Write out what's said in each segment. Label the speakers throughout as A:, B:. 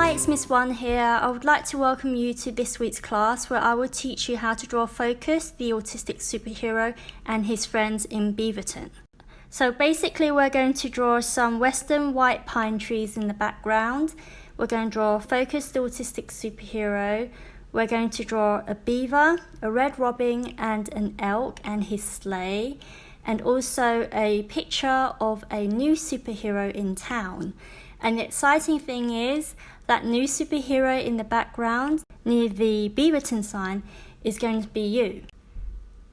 A: Hi, it's Miss One here. I would like to welcome you to this week's class where I will teach you how to draw Focus, the autistic superhero, and his friends in Beaverton. So basically we're going to draw some western white pine trees in the background. We're going to draw Focus, the autistic superhero. We're going to draw a beaver, a red robin, and an elk and his sleigh, and also a picture of a new superhero in town. And the exciting thing is that new superhero in the background near the Beaverton sign is going to be you.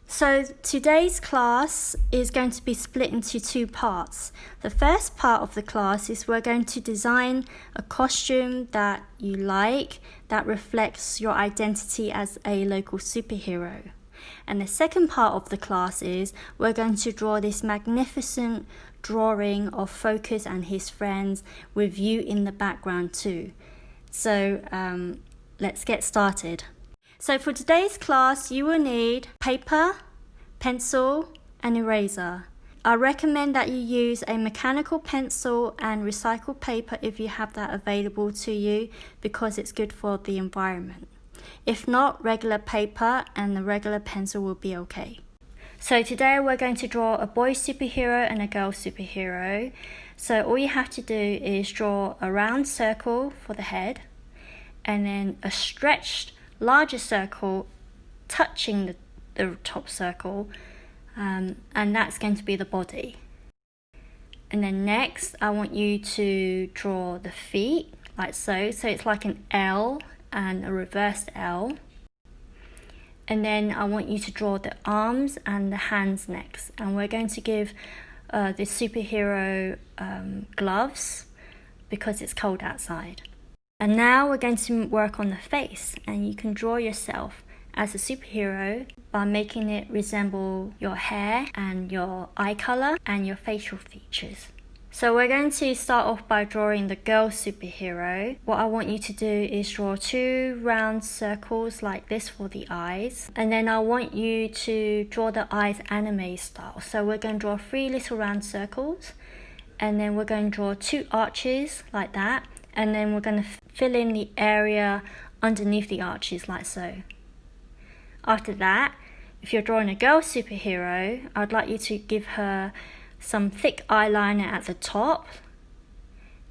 A: So today's class is going to be split into two parts. The first part of the class is we're going to design a costume that you like, that reflects your identity as a local superhero. And the second part of the class is we're going to draw this magnificent drawing of Focus and his friends with you in the background too. So let's get started. So for today's class, you will need paper, pencil, and eraser. I recommend that you use a mechanical pencil and recycled paper if you have that available to you, because it's good for the environment. If not, regular paper and the regular pencil will be okay. So today we're going to draw a boy superhero and a girl superhero. So all you have to do is draw a round circle for the head, and then a stretched larger circle touching the top circle, and that's going to be the body. And then next I want you to draw the feet like so. So it's like an L and a reversed L. And then I want you to draw the arms and the hands next. And we're going to give the superhero gloves because it's cold outside. And now we're going to work on the face. And you can draw yourself as a superhero by making it resemble your hair and your eye color and your facial features. So we're going to start off by drawing the girl superhero. What I want you to do is draw two round circles like this for the eyes. And then I want you to draw the eyes anime style. So we're going to draw 3 little round circles. And then we're going to draw 2 arches like that. And then we're going to fill in the area underneath the arches like so. After that, if you're drawing a girl superhero, I'd like you to give her some thick eyeliner at the top,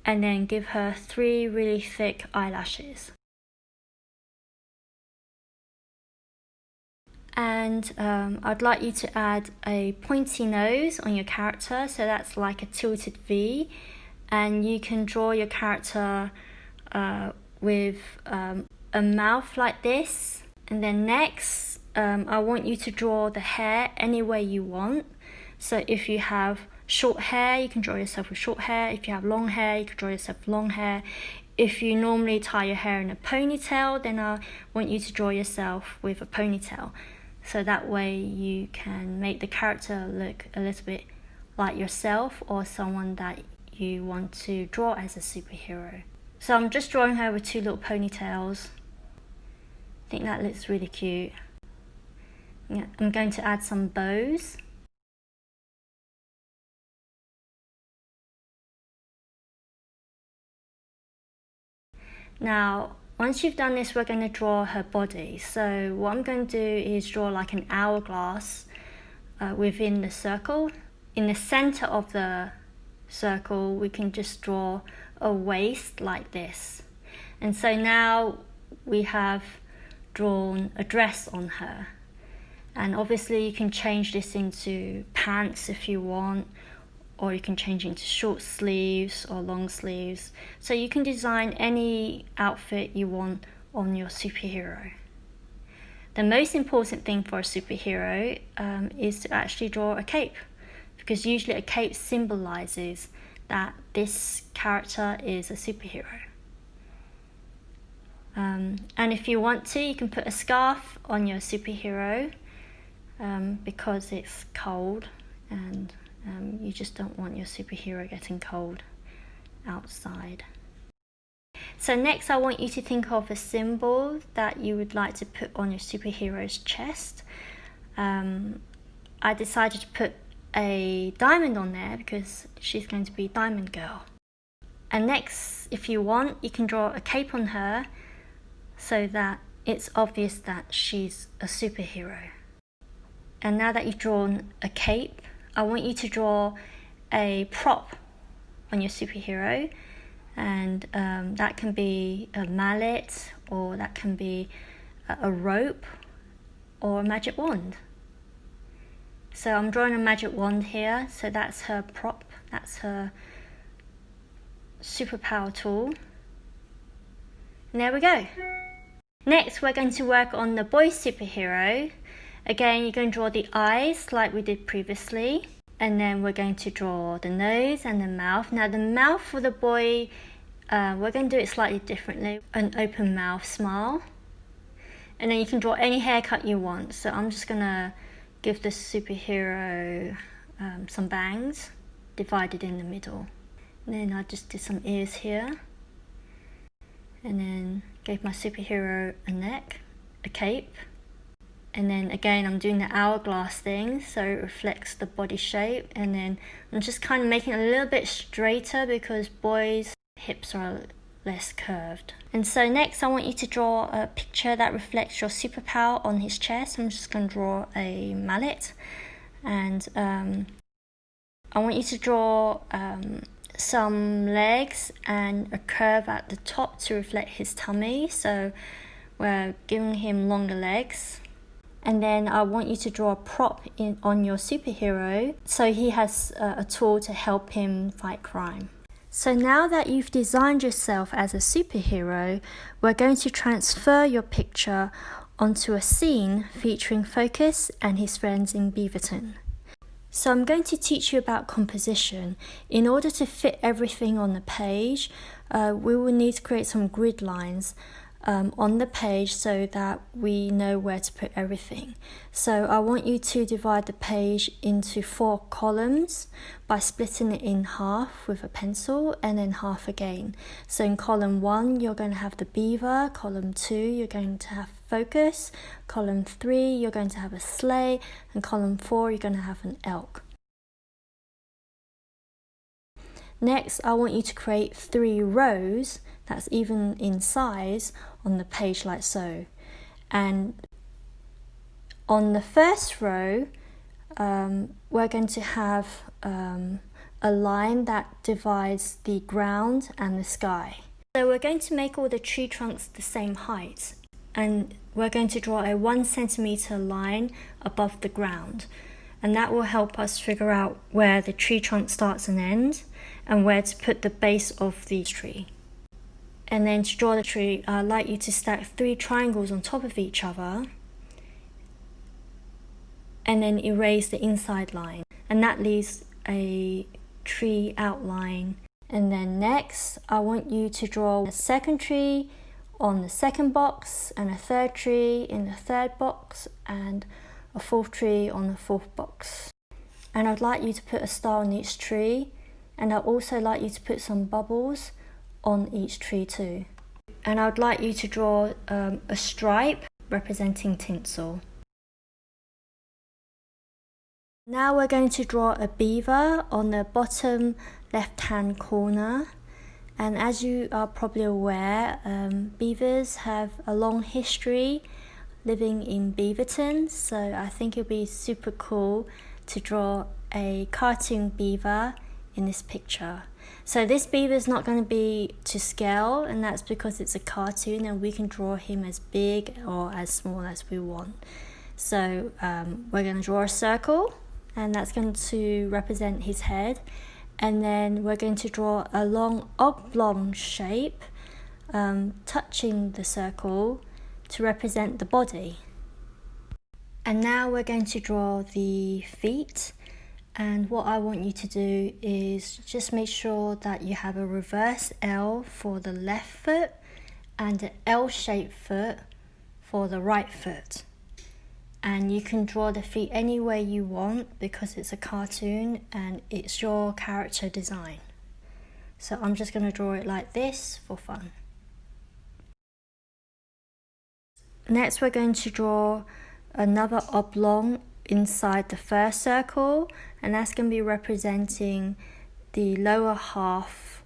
A: and then give her 3 really thick eyelashes. And I'd like you to add a pointy nose on your character, so that's like a tilted V, and you can draw your character with a mouth like this. And then next I want you to draw the hair any way you want. So if you have short hair, you can draw yourself with short hair. If you have long hair, you can draw yourself with long hair. If you normally tie your hair in a ponytail, then I want you to draw yourself with a ponytail. So that way you can make the character look a little bit like yourself or someone that you want to draw as a superhero. So I'm just drawing her with 2 little ponytails. I think that looks really cute. Yeah, I'm going to add some bows. Now, once you've done this, we're going to draw her body. So what I'm going to do is draw like an hourglass within the circle. In the center of the circle, we can just draw a waist like this. And so now we have drawn a dress on her. And obviously you can change this into pants if you want, or you can change it into short sleeves or long sleeves. So you can design any outfit you want on your superhero. The most important thing for a superhero is to actually draw a cape, because usually a cape symbolizes that this character is a superhero. And if you want to, you can put a scarf on your superhero because it's cold, and you just don't want your superhero getting cold outside. So next I want you to think of a symbol that you would like to put on your superhero's chest. I decided to put a diamond on there because she's going to be Diamond Girl. And next, if you want, you can draw a cape on her so that it's obvious that she's a superhero. And now that you've drawn a cape, I want you to draw a prop on your superhero, and that can be a mallet, or that can be a rope, or a magic wand. So I'm drawing a magic wand here, so that's her prop, that's her superpower tool. And there we go. Next, we're going to work on the boy superhero. Again, you're going to draw the eyes like we did previously, and then we're going to draw the nose and the mouth. Now the mouth for the boy, we're going to do it slightly differently, an open mouth smile. And then you can draw any haircut you want. So I'm just going to give the superhero some bangs divided in the middle. And then I just did some ears here. And then gave my superhero a neck, a cape. And then again, I'm doing the hourglass thing, so it reflects the body shape. And then I'm just kind of making it a little bit straighter because boys' hips are less curved. And so next, I want you to draw a picture that reflects your superpower on his chest. I'm just going to draw a mallet. And I want you to draw some legs and a curve at the top to reflect his tummy. So we're giving him longer legs. And then I want you to draw a prop on your superhero so he has a tool to help him fight crime. So now that you've designed yourself as a superhero, we're going to transfer your picture onto a scene featuring Focus and his friends in Beaverton. So I'm going to teach you about composition. In order to fit everything on the page, we will need to create some grid lines on the page so that we know where to put everything. So I want you to divide the page into 4 columns by splitting it in half with a pencil and then half again. So in column 1 you're going to have the beaver, column 2 you're going to have Focus, column 3 you're going to have a sleigh, and column 4 you're going to have an elk. Next, I want you to create 3 rows that's even in size on the page like so. And on the first row, we're going to have a line that divides the ground and the sky. So we're going to make all the tree trunks the same height, and we're going to draw a 1 centimeter line above the ground. And that will help us figure out where the tree trunk starts and ends, and where to put the base of the tree. And then to draw the tree, I'd like you to stack 3 triangles on top of each other and then erase the inside line. And that leaves a tree outline. And then next, I want you to draw a second tree on the second box, and a third tree in the third box, and a fourth tree on the fourth box. And I'd like you to put a star on each tree, and I'd also like you to put some bubbles on each tree too. And I'd like you to draw a stripe representing tinsel. Now we're going to draw a beaver on the bottom left hand corner. And as you are probably aware, beavers have a long history living in Beaverton, so I think it'll be super cool to draw a cartoon beaver in this picture. So this beaver is not going to be to scale, and that's because it's a cartoon and we can draw him as big or as small as we want. So we're going to draw a circle, and that's going to represent his head. And then we're going to draw a long oblong shape touching the circle to represent the body. And now we're going to draw the feet. And what I want you to do is just make sure that you have a reverse L for the left foot and an L-shaped foot for the right foot. And you can draw the feet any way you want because it's a cartoon and it's your character design. So I'm just going to draw it like this for fun. Next we're going to draw another oblong inside the first circle, and that's going to be representing the lower half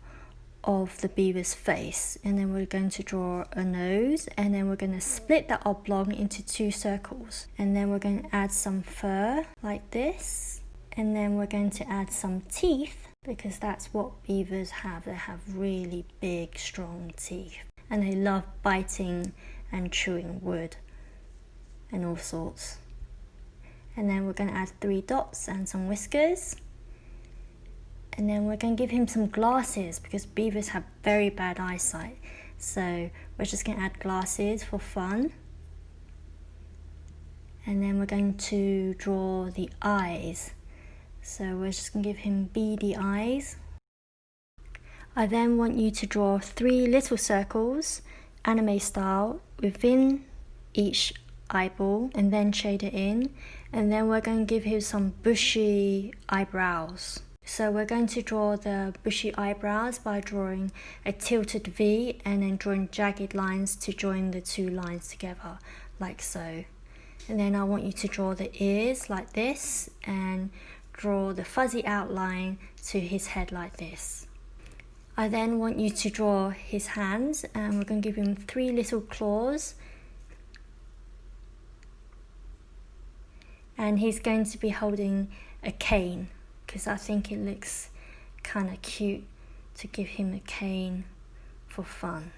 A: of the beaver's face, and then we're going to draw a nose, and then we're going to split that oblong into 2 circles, and then we're going to add some fur like this, and then we're going to add some teeth, because that's what beavers have. They have really big, strong teeth, and they love biting and chewing wood and all sorts. And then we're going to add 3 dots and some whiskers. And then we're going to give him some glasses, because beavers have very bad eyesight. So we're just going to add glasses for fun. And then we're going to draw the eyes. So we're just going to give him beady eyes. I then want you to draw 3 little circles, anime style, within each eyeball, and then shade it in. And then we're going to give him some bushy eyebrows. So we're going to draw the bushy eyebrows by drawing a tilted V and then drawing jagged lines to join the 2 lines together, like so. And then I want you to draw the ears like this and draw the fuzzy outline to his head like this. I then want you to draw his hands, and we're going to give him 3 little claws. And he's going to be holding a cane, because I think it looks kind of cute to give him a cane for fun.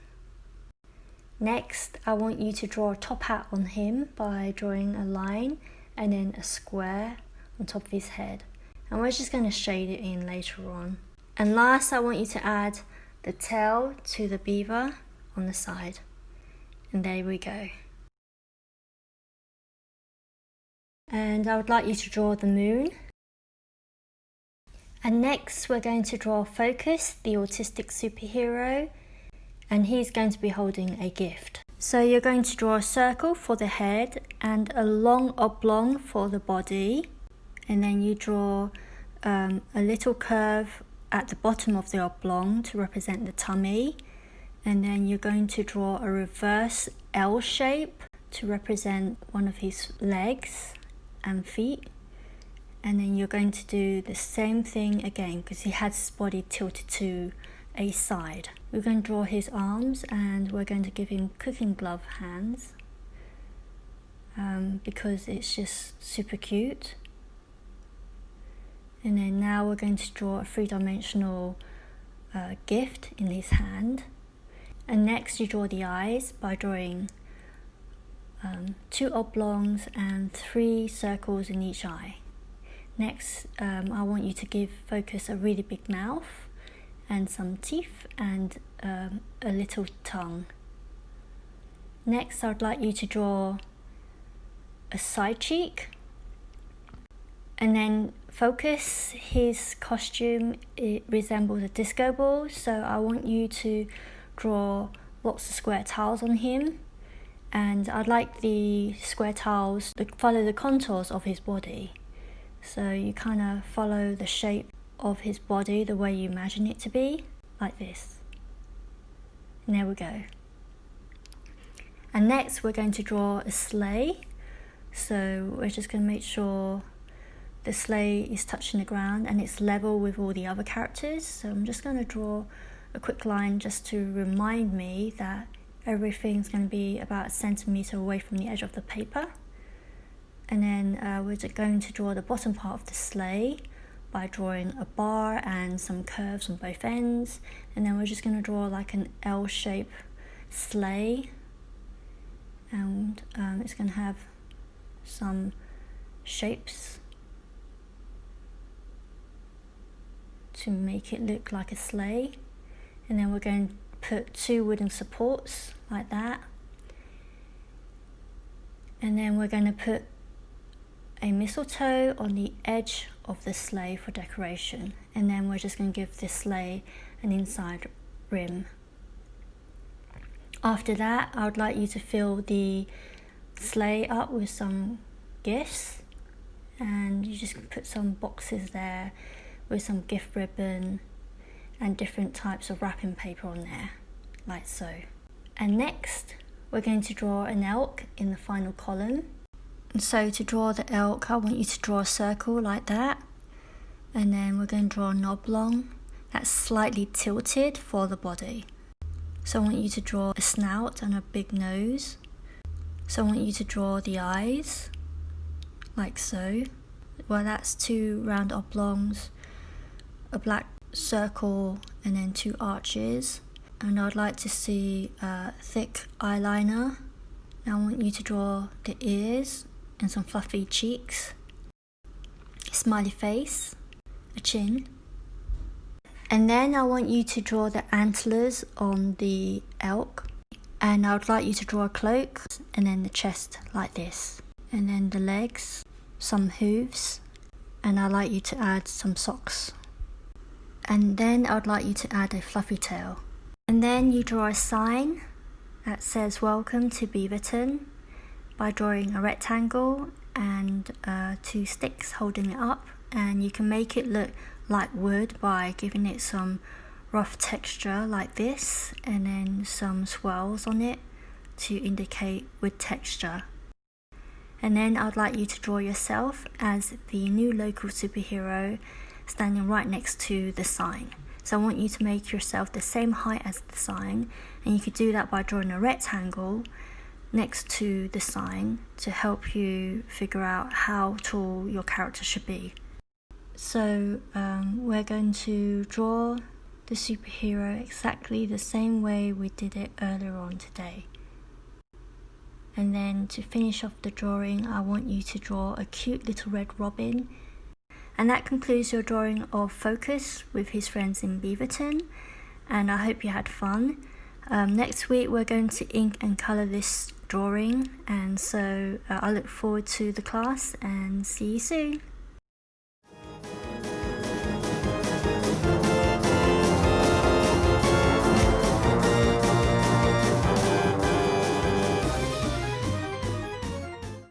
A: Next, I want you to draw a top hat on him by drawing a line and then a square on top of his head. And we're just going to shade it in later on. And last, I want you to add the tail to the beaver on the side. And there we go. And I would like you to draw the moon. And next we're going to draw Focus, the autistic superhero, and he's going to be holding a gift. So you're going to draw a circle for the head and a long oblong for the body, and then you draw a little curve at the bottom of the oblong to represent the tummy, and then you're going to draw a reverse L shape to represent one of his legs and feet. And then you're going to do the same thing again, because he has his body tilted to a side. We're going to draw his arms, and we're going to give him cooking glove hands, because it's just super cute. And then now we're going to draw a 3-dimensional gift in his hand. And next you draw the eyes by drawing 2 oblongs and 3 circles in each eye. Next, I want you to give Focus a really big mouth and some teeth and a little tongue. Next, I'd like you to draw a side cheek. And then Focus, his costume, it resembles a disco ball, so I want you to draw lots of square tiles on him. And I'd like the square tiles to follow the contours of his body. So you kind of follow the shape of his body the way you imagine it to be, like this. And there we go. And next we're going to draw a sleigh. So we're just going to make sure the sleigh is touching the ground and it's level with all the other characters. So I'm just going to draw a quick line just to remind me that everything's going to be about 1 centimeter away from the edge of the paper. And then we're just going to draw the bottom part of the sleigh by drawing a bar and some curves on both ends. And then we're just going to draw like an L-shaped sleigh, and it's going to have some shapes to make it look like a sleigh. And then we're going to put 2 wooden supports like that, and then we're going to put a mistletoe on the edge of the sleigh for decoration, and then we're just going to give this sleigh an inside rim. After that, I would like you to fill the sleigh up with some gifts, and you just put some boxes there with some gift ribbon and different types of wrapping paper on there, like so. And next we're going to draw an elk in the final column. And so to draw the elk, I want you to draw a circle like that, and then we're going to draw an oblong that's slightly tilted for the body. So I want you to draw a snout and a big nose. So I want you to draw the eyes, like so. Well, that's 2 round oblongs, a black circle, and then 2 arches. And I'd like to see a thick eyeliner. Now I want you to draw the ears and some fluffy cheeks, smiley face, a chin. And then I want you to draw the antlers on the elk. And I would like you to draw a cloak, and then the chest like this. And then the legs, some hooves, and I'd like you to add some socks. And then I'd like you to add a fluffy tail. And then you draw a sign that says welcome to Beaverton by drawing a rectangle and 2 sticks holding it up. And you can make it look like wood by giving it some rough texture like this, and then some swirls on it to indicate wood texture. And then I'd like you to draw yourself as the new local superhero standing right next to the sign. So I want you to make yourself the same height as the sign, and you could do that by drawing a rectangle next to the sign to help you figure out how tall your character should be. So we're going to draw the superhero exactly the same way we did it earlier on today. And then to finish off the drawing, I want you to draw a cute little red robin. And that concludes your drawing of Focus with his friends in Beaverton, and I hope you had fun. Next week we're going to ink and colour this drawing, and so I look forward to the class and see you soon.